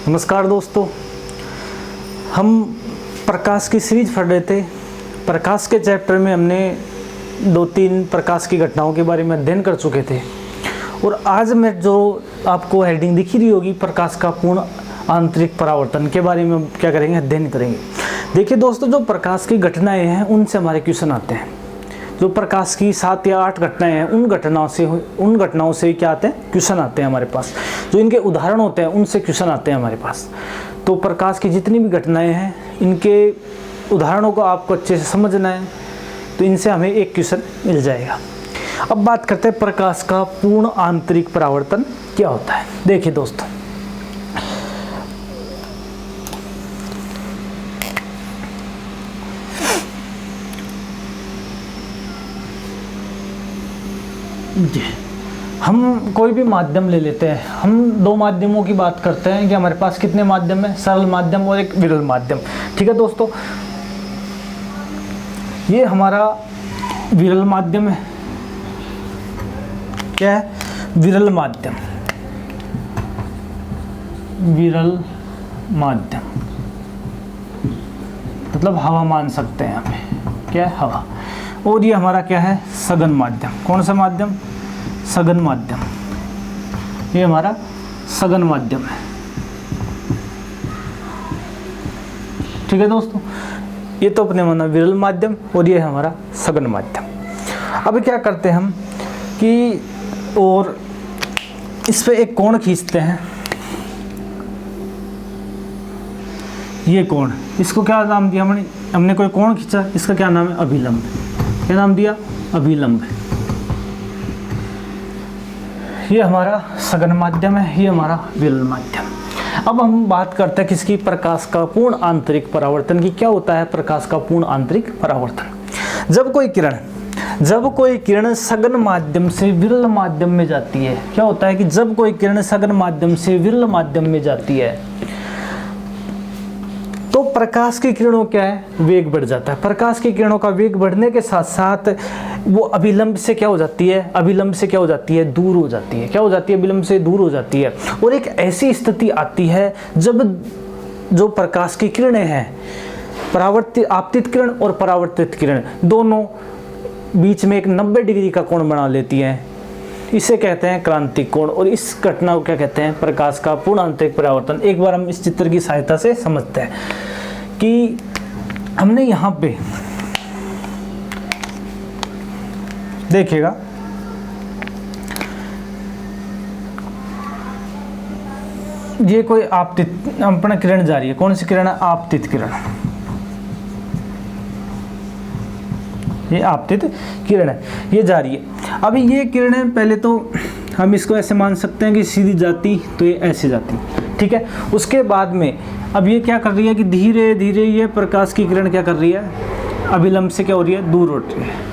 नमस्कार दोस्तों, हम प्रकाश की सीरीज पढ़ रहे थे। प्रकाश के चैप्टर में हमने 2-3 प्रकाश की घटनाओं के बारे में अध्ययन कर चुके थे और आज मैं जो आपको हेडिंग दिख रही होगी प्रकाश का पूर्ण आंतरिक परावर्तन के बारे में क्या करेंगे, अध्ययन करेंगे। देखिए दोस्तों, जो प्रकाश की घटनाएं हैं उनसे हमारे क्वेश्चन आते हैं। जो प्रकाश की 7 या 8 घटनाएं हैं उन घटनाओं से क्या आते हैं, क्वेश्चन आते हैं हमारे पास। जो इनके उदाहरण होते हैं उनसे क्वेश्चन आते हैं हमारे पास। तो प्रकाश की जितनी भी घटनाएं हैं इनके उदाहरणों को आपको अच्छे से समझना है, तो इनसे हमें एक क्वेश्चन मिल जाएगा। अब बात करते हैं प्रकाश का पूर्ण आंतरिक परावर्तन क्या होता है। देखिए दोस्तों, हम कोई भी माध्यम ले लेते हैं। हम 2 माध्यमों की बात करते हैं कि हमारे पास कितने माध्यम है, सरल माध्यम और एक विरल माध्यम। ठीक है दोस्तों, ये हमारा विरल माध्यम है। क्या है? विरल माध्यम। विरल माध्यम मतलब हवा मान सकते हैं हमें। क्या है? हवा। और ये हमारा क्या है? सघन माध्यम। कौन सा माध्यम? सघन माध्यम। ये हमारा सघन माध्यम है। ठीक है दोस्तों, ये तो अपने माना विरल माध्यम और ये हमारा सघन माध्यम। अब क्या करते हैं हम कि और इस पे एक कोण खींचते हैं। ये कोण, इसको क्या नाम दिया हमने कोई कोण खींचा, इसका क्या नाम है? अभिलंब। क्या नाम दिया? अभिलंब। ये हमारा सघन माध्यम है, ये हमारा विरल माध्यम। अब हम बात करते हैं किसकी? प्रकाश का पूर्ण आंतरिक परावर्तन की। क्या होता है प्रकाश का पूर्ण आंतरिक परावर्तन? जब कोई किरण सघन माध्यम से विरल माध्यम में जाती है। क्या होता है कि जब कोई किरण सघन माध्यम से विरल माध्यम में जाती है तो प्रकाश की किरणों क्या है? वेग बढ़ जाता है। प्रकाश की किरणों का वेग बढ़ने के साथ साथ वो अभिलंब से क्या हो जाती है? अभिलंब से क्या हो जाती है? दूर हो जाती है। क्या हो जाती है? अभिलंब से दूर हो जाती है। और एक ऐसी स्थिति आती है जब जो प्रकाश की किरणें हैं, परावर्तित आपतित किरण और परावर्तित किरण दोनों बीच में एक 90 डिग्री का कोण बना लेती हैं। इसे कहते हैं क्रांतिक कोण। और इस घटना को क्या कहते हैं? प्रकाश का पूर्ण आंतरिक परावर्तन। एक बार हम इस चित्र की सहायता से समझते हैं कि हमने यहाँ पे देखिएगा, ये कोई आपतित अपना किरण जा रही है। कौन सी किरण है? आपतित किरण। ये आपतित किरण है, ये जा रही है। अभी ये किरणें पहले तो हम इसको ऐसे मान सकते हैं कि सीधी जाती तो ये ऐसे जाती। ठीक है, उसके बाद में अब ये क्या कर रही है कि धीरे धीरे ये प्रकाश की किरण क्या कर रही है? अभिलंब से क्या हो रही है? दूर हो रही है।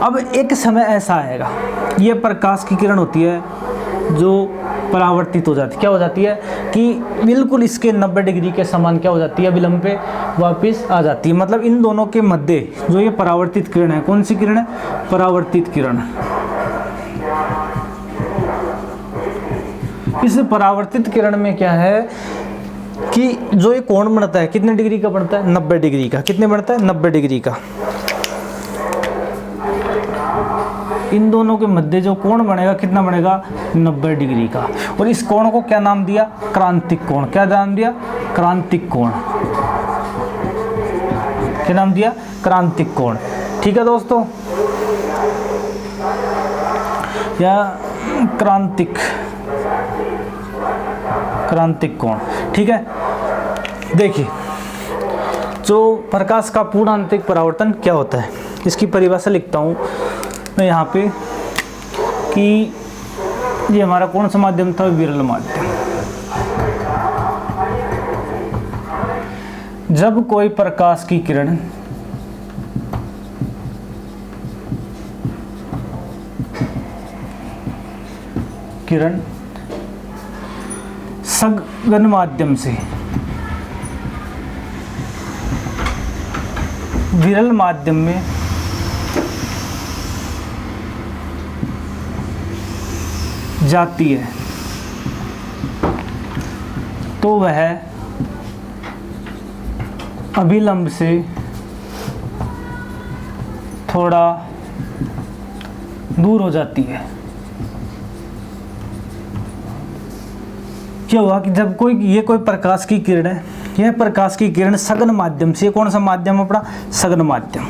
अब एक समय ऐसा आएगा, ये प्रकाश की किरण होती है जो परावर्तित हो जाती है। क्या हो जाती है कि बिल्कुल इसके 90 डिग्री के समान क्या हो जाती है? विलंब पे वापस आ जाती है। मतलब इन दोनों के मध्य जो ये परावर्तित किरण है, कौन सी किरण है? परावर्तित किरण। इस परावर्तित किरण में क्या है कि जो ये कोण बनता है कितने डिग्री का बनता है? 90 डिग्री का। कितने बनता है? 90 डिग्री का। इन दोनों के मध्य जो कोण बनेगा कितना बनेगा? 90 डिग्री का। और इस कोण को क्या नाम दिया? क्रांतिक कोण। क्या नाम दिया? क्रांतिक कोण। क्या नाम दिया? क्रांतिक कोण। ठीक है दोस्तों, या क्रांतिक कोण। ठीक है, देखिए जो प्रकाश का पूर्ण आंतरिक परावर्तन क्या होता है, इसकी परिभाषा लिखता हूँ मैं यहाँ पे कि ये हमारा कौन सा माध्यम था? विरल माध्यम। जब कोई प्रकाश की किरण सघन माध्यम से विरल माध्यम में जाती है तो वह अभिलंब से थोड़ा दूर हो जाती है। क्या हुआ कि जब कोई प्रकाश की किरण है, यह प्रकाश की किरण सघन माध्यम से, कौन सा माध्यम अपना, सघन माध्यम,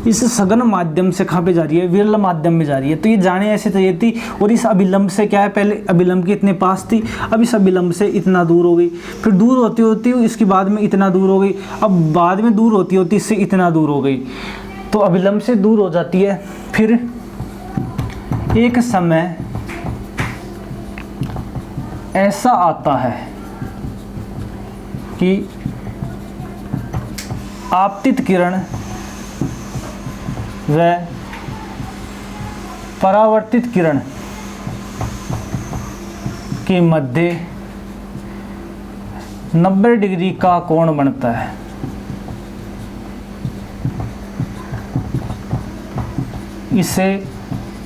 इस सघन माध्यम से कहाँ पे जा रही है, विरल माध्यम में जा रही है। तो ये जाने ऐसे चाहिए थी, और इस अभिलंब से क्या है, पहले अभिलंब के इतने पास थी, अब इस अभिलंब से इतना दूर हो गई, फिर दूर होती होती इसके बाद में इतना दूर हो गई, अब बाद में दूर होती होती इससे इतना दूर हो गई। तो अभिलंब से दूर हो जाती है। फिर एक समय ऐसा आता है कि आपतित किरण व परावर्तित किरण के मध्य 90 डिग्री का कोण बनता है। इसे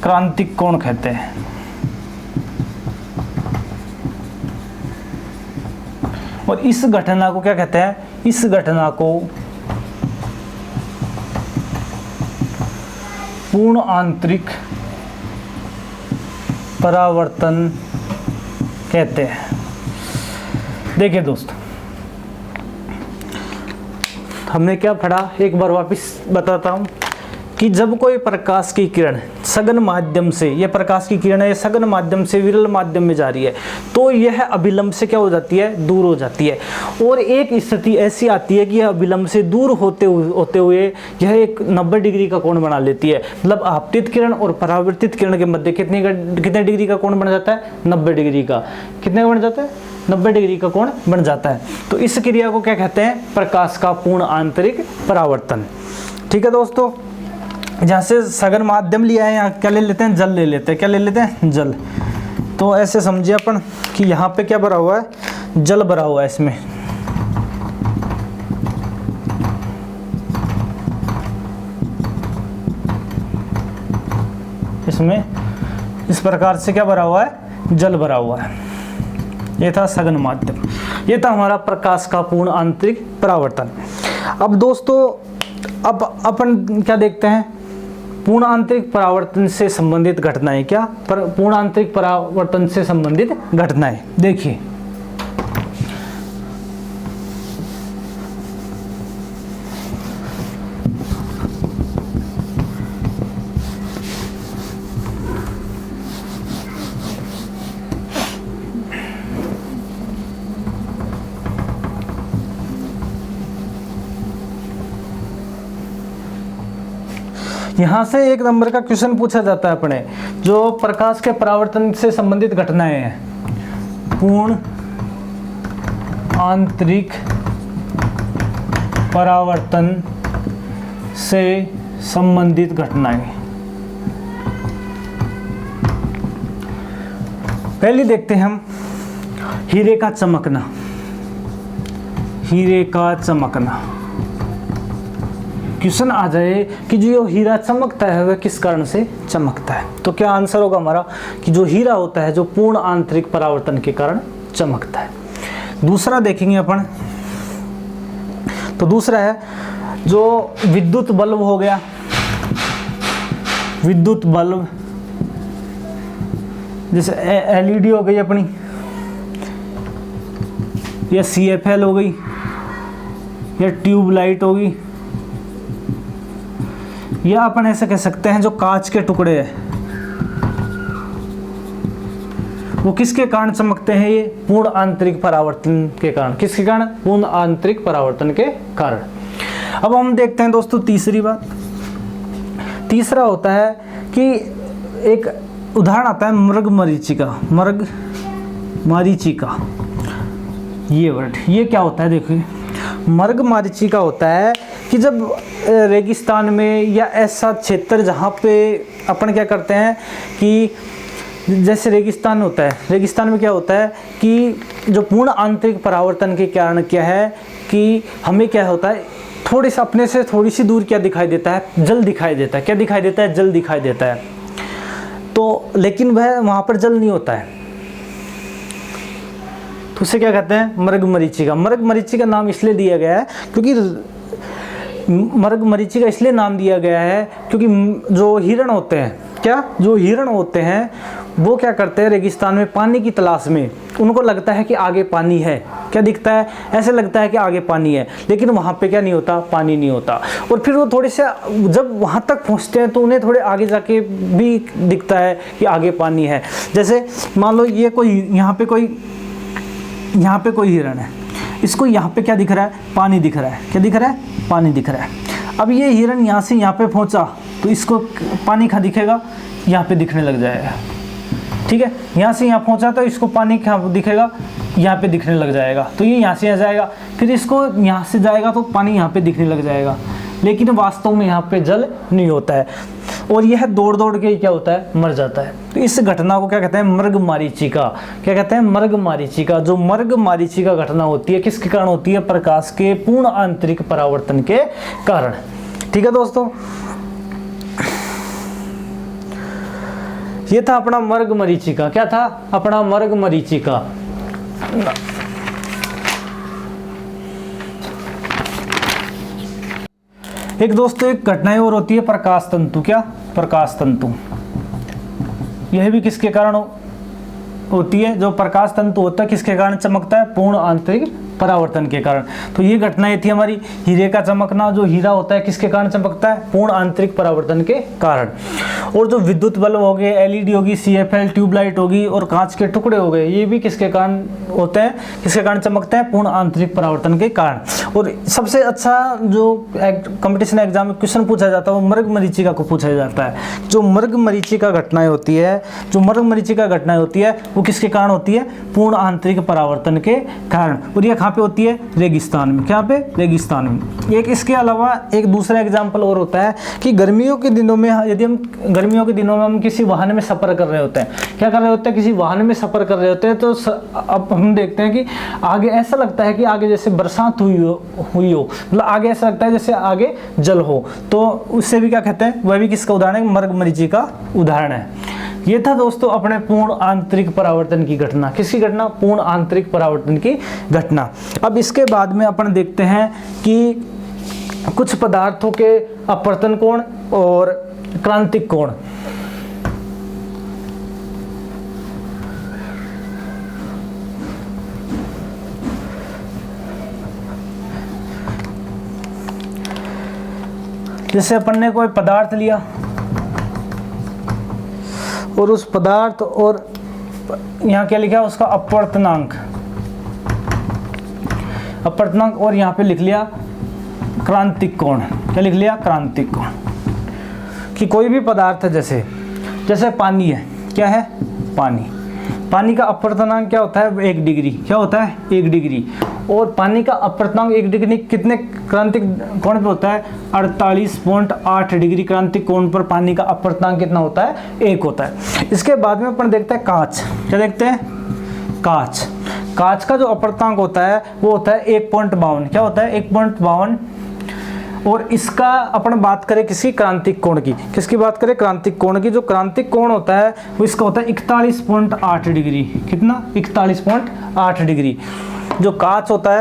क्रांतिक कोण कहते हैं। और इस घटना को क्या कहते हैं, इस घटना को पूर्ण आंतरिक परावर्तन कहते हैं। देखिए दोस्त, हमने क्या पढ़ा, एक बार वापस बताता हूं कि जब कोई प्रकाश की किरण सघन माध्यम से, यह प्रकाश की किरण है, सघन माध्यम से विरल माध्यम में जा रही है, तो यह अभिलंब से क्या हो जाती है, दूर हो जाती है। और एक स्थिति ऐसी आती है कि यह अभिलंब से दूर होते हुए यह एक 90 डिग्री का कोण बना लेती है। मतलब आपतित किरण और परावर्तित किरण के मध्य कितने डिग्री का कोण बन जाता है, 90 डिग्री का। कितने का बन जाता है, 90 डिग्री का कोण बन जाता है। तो इस क्रिया को क्या कहते हैं, प्रकाश का पूर्ण आंतरिक परावर्तन। ठीक है दोस्तों, जहाँ से सघन माध्यम लिया है, यहाँ क्या ले लेते हैं, जल ले लेते हैं। क्या ले लेते हैं, जल। तो ऐसे समझिए अपन कि यहाँ पे क्या भरा हुआ है, जल भरा हुआ है इसमें। इसमें इस प्रकार से क्या भरा हुआ है, जल भरा हुआ है। ये था सघन माध्यम, ये था हमारा प्रकाश का पूर्ण आंतरिक परावर्तन। अब दोस्तों, अब अपन क्या देखते हैं, पूर्ण आंतरिक परावर्तन से संबंधित घटनाएं। क्या, पूर्ण आंतरिक परावर्तन से संबंधित घटनाएं। देखिए, यहाँ से एक नंबर का क्वेश्चन पूछा जाता है अपने, जो प्रकाश के परावर्तन से संबंधित घटनाएं हैं। पूर्ण आंतरिक परावर्तन से संबंधित घटनाएं। पहली देखते हैं हम, हीरे का चमकना। हीरे का चमकना, क्वेश्चन आ जाए कि जो हीरा चमकता है वह किस कारण से चमकता है, तो क्या आंसर होगा हमारा कि जो हीरा होता है जो पूर्ण आंतरिक परावर्तन के कारण चमकता है। दूसरा देखेंगे अपन, तो दूसरा है जो विद्युत बल्ब हो गया। विद्युत बल्ब जैसे एलईडी हो गई अपनी, या सीएफएल हो गई, या ट्यूबलाइट हो गई, या अपन ऐसे कह सकते हैं जो कांच के टुकड़े हैं, वो किसके कारण चमकते हैं, ये पूर्ण आंतरिक परावर्तन के कारण। किसके कारण, पूर्ण आंतरिक परावर्तन के कारण। अब हम देखते हैं दोस्तों तीसरी बात। तीसरा होता है कि एक उदाहरण आता है मृग मरीचिका। मृग मरीचिका, ये वर्ड, ये क्या होता है, देखिए मृग मरीचिका होता है कि जब रेगिस्तान में या ऐसा क्षेत्र जहाँ पे अपन क्या करते हैं कि जैसे रेगिस्तान होता है, रेगिस्तान में क्या होता है कि जो पूर्ण आंतरिक परावर्तन के कारण क्या है कि हमें क्या होता है, थोड़ी सा अपने से थोड़ी सी दूर क्या दिखाई देता है, जल दिखाई देता है। क्या दिखाई देता है, जल दिखाई देता है। तो लेकिन वह वहाँ पर जल नहीं होता है, तो उसे क्या कहते हैं, मृगमरीचिका। मृगमरीचिका नाम इसलिए दिया गया है क्योंकि मृगमरीचिका इसलिए नाम दिया गया है क्योंकि जो हिरण होते हैं, क्या जो हिरण होते हैं वो क्या करते हैं, रेगिस्तान में पानी की तलाश में उनको लगता है कि आगे पानी है, क्या दिखता है, ऐसे लगता है कि आगे पानी है, लेकिन वहाँ पे क्या नहीं होता, पानी नहीं होता। और फिर वो थोड़े से जब वहाँ तक पहुँचते हैं तो उन्हें थोड़े आगे जाके भी दिखता है कि आगे पानी है। जैसे मान लो ये कोई यहाँ पे कोई हिरण है, इसको यहाँ पे क्या दिख रहा है, पानी दिख रहा है, क्या दिख रहा है, पानी दिख रहा है। अब ये हिरण यहाँ से यहाँ पे पहुँचा तो इसको पानी कहाँ दिखेगा, यहाँ पे दिखने लग जाएगा, ठीक है। यहाँ से यहाँ पहुँचा तो इसको पानी कहाँ दिखेगा, यहाँ पे दिखने लग जाएगा। तो ये यहाँ से आ जाएगा, फिर इसको यहाँ से जाएगा तो पानी यहाँ पे दिखने लग जाएगा, लेकिन वास्तव में यहाँ पे जल नहीं होता है और यह दौड़ दौड़ के क्या होता है, मर जाता है। तो इस घटना को क्या कहते हैं, मृगमरीचिका। क्या कहते हैं, मृगमरीचिका। जो मृगमरीचिका घटना होती है किसके कारण होती है, प्रकाश के पूर्ण आंतरिक परावर्तन के कारण। ठीक है दोस्तों, ये था अपना मृगमरीचिका। क्या था अपना मृगमरीचिका। एक दोस्तों एक घटनाएं और होती है प्रकाश तंतु। क्या, प्रकाश तंतु। यह भी किसके कारण होती है, जो प्रकाश तंतु होता है किसके कारण चमकता है, पूर्ण आंतरिक परावर्तन के कारण। तो ये घटनाएं थी हमारी हीरे का चमकना। जो हीरा होता है किसके कारण चमकता है, पूर्ण आंतरिक परावर्तन के कारण। और जो विद्युत बल्ब हो गए, एलईडी होगी, सीएफएल ट्यूबलाइट होगी और कांच के टुकड़े हो गए, ये भी किसके कारण होते हैं, किसके कारण चमकते हैं, पूर्ण आंतरिक परावर्तन के कारण। और सबसे अच्छा जो कंपटीशन एग्जाम में क्वेश्चन पूछा जाता है वो मृगमरीचिका को पूछा जाता है। जो मृगमरीचिका घटनाएं होती है, जो मृगमरीचिका घटनाएं होती है वो किसके कारण होती है, पूर्ण आंतरिक परावर्तन के कारण। और ये कहाँ पे होती है, रेगिस्तान में। क्या पे, रेगिस्तान में। एक इसके अलावा एक दूसरा एग्जाम्पल और होता है कि गर्मियों के दिनों में, यदि हम गर्मियों के दिनों में हम किसी वाहन में सफ़र कर रहे होते हैं, क्या कर रहे होते हैं, किसी वाहन में सफ़र कर रहे होते हैं, तो अब हम देखते हैं कि आगे ऐसा लगता है कि आगे जैसे बरसात हुई हो, मतलब आगे ऐसा लगता है जैसे आगे जल हो। तो उससे भी क्या कहते हैं, वह भी किसका उदाहरण है, मृगमरीचिका का उदाहरण है। ये था दोस्तों अपने पूर्ण आंतरिक परावर्तन की घटना। किसकी घटना, पूर्ण आंतरिक परावर्तन की घटना। अब इसके बाद में अपन देखते हैं कि कुछ पदार्थों के अपवर्तन कोण और क्रांतिक कोण। जैसे अपन ने कोई पदार्थ लिया और उस पदार्थ और यहाँ क्या लिखा, उसका अपवर्तनांक, अपवर्तनांक, और यहाँ पे लिख लिया क्रांतिक कोण। क्या लिख लिया, क्रांतिक कोण। कि कोई भी पदार्थ है, जैसे पानी है, क्या है, पानी का अपवर्तनांक क्या होता है, 1 डिग्री। क्या होता है, 1 डिग्री। और पानी का अपवर्तनांक 1 डिग्री कितने क्रांतिक कोण पे होता है, 48.8 डिग्री क्रांतिक कोण पर पानी का अपवर्तनांक कितना होता है, 1 होता है। इसके बाद में अपन देखते हैं कांच। क्या देखते हैं, कांच का जो अपवर्तनांक होता है वो होता है 1.52। क्या होता है, 1.52। और इसका अपन बात करें किसी क्रांतिक कोण की, किसकी बात करें, क्रांतिक कोण की। जो क्रांतिक कोण होता है वो इसका होता है 41.8 डिग्री। कितना, 41.8 डिग्री। जो कांच होता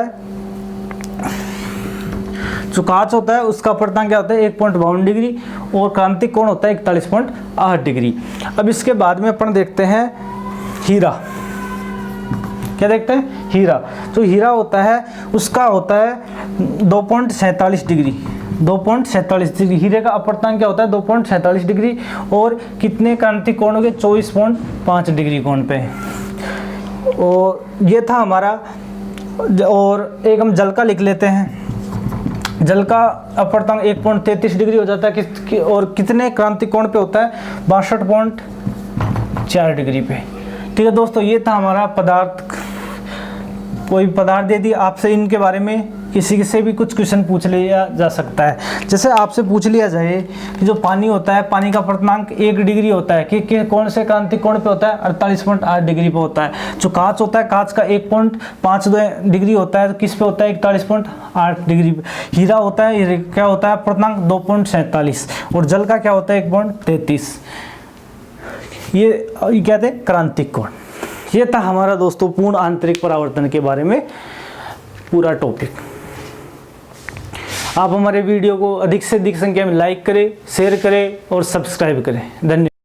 है उसका अपवर्तनांक क्या होता है, 1.52 डिग्री। और क्रांतिक कोण होता है 41.8 डिग्री। अब इसके बाद में अपन देखते हैं हीरा। क्या देखते हैं, हीरा। जो हीरा होता है उसका होता है 2.47 डिग्री। 2.47 डिग्री। हीरे का अपवर्तनांक क्या होता है, 2.47 डिग्री। और कितने क्रांतिक कोण हो गए, 24.5 डिग्री कोण पे। और ये था हमारा। और एक हम जल का लिख लेते हैं। जल का अपवर्तनांक 1.33 डिग्री हो जाता है और कितने क्रांतिक कोण पे होता है, 62.4 डिग्री पे। ठीक है दोस्तों, ये था हमारा पदार्थ। कोई पदार्थ दे दी आपसे, इनके बारे में किसी से भी कुछ क्वेश्चन पूछ लिया जा सकता है। जैसे आपसे पूछ लिया जाए कि जो पानी होता है, पानी का अपवर्तनांक 1 डिग्री होता है कि कौन से क्रांतिक कोण पे होता है, 48.8 डिग्री पे होता है। जो कांच होता है, कांच का 1.52 डिग्री होता है, तो किस पे होता है, 41.8 डिग्री पे। हीरा होता है, क्या होता है अपवर्तनांक 2.47। और जल का क्या होता है, 1.33। ये क्या थे, क्रांतिक कोण। ये था हमारा दोस्तों पूर्ण आंतरिक परावर्तन के बारे में पूरा टॉपिक। आप हमारे वीडियो को अधिक से अधिक संख्या में लाइक करें, शेयर करें और सब्सक्राइब करें। धन्यवाद।